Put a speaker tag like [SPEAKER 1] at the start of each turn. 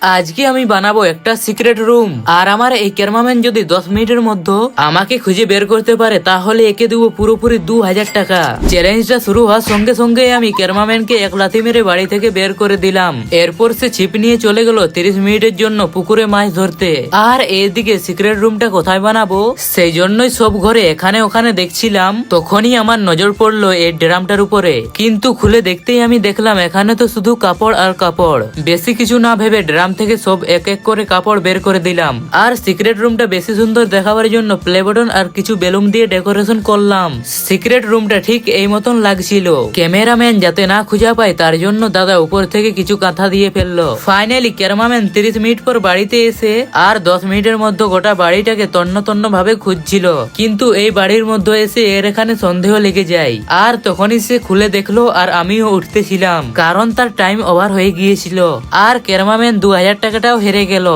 [SPEAKER 1] আজকে আমি বানাবো একটা সিক্রেট রুম। আর আমার এই ক্যামেরাম্যান যদি 10 মিনিটের মধ্যে আমাকে খুঁজে বের করতে পারে তাহলে একে দেবো পুরোপুরি 2000 টাকা। চ্যালেঞ্জটা শুরু হওয়ার সঙ্গে সঙ্গে আমি ক্যামেরাম্যানকে এক লাথি মেরে বাড়ি থেকে বের করে দিলাম। এরপর সে ছিপ নিয়ে চলে গেল 30 মিনিটের জন্য পুকুরে মাছ ধরতে। আর এদিকে সিক্রেট রুমটা কোথায় বানাবো সেই জন্যই সব ঘরে এখানে ওখানে দেখছিলাম। তখনই আমার নজর পড়লো এই ড্রামটার উপরে, কিন্তু খুলে দেখতেই আমি দেখলাম এখানে তো শুধু কাপড় আর কাপড়। বেশি কিছু না ভেবে ড্রাম থেকে সব এক এক করে কাপড় বের করে দিলাম। আর সিক্রেট রুমটা বেশি সুন্দর দেখাবার জন্য প্লে বাটন আর কিছু বেলুন দিয়ে ডেকোরেশন করলাম। সিক্রেট রুমটা ঠিক এই মতন লাগছিল। ক্যামেরাম্যান যাতে না খুঁজে পায় তার জন্য দাদা উপর থেকে কিছু কাঁথা দিয়ে ফেললো। ফাইনালি ক্যামেরাম্যান 30 মিনিট পর বাড়িতে এসে আর 10 মিনিটের মধ্যে গোটা বাড়িটাকে তন্ন তন্ন ভাবে খুঁজছিল। কিন্তু এই বাড়ির মধ্যে এসে এর এখানে সন্দেহ লেগে যায়। আর তখনই সে খুলে দেখলো আর আমিও উঠতেছিলাম, কারণ তার টাইম ওভার হয়ে গিয়েছিল। আর ক্যামেরাম্যান 2000 টাকাটাও হেরে গেল।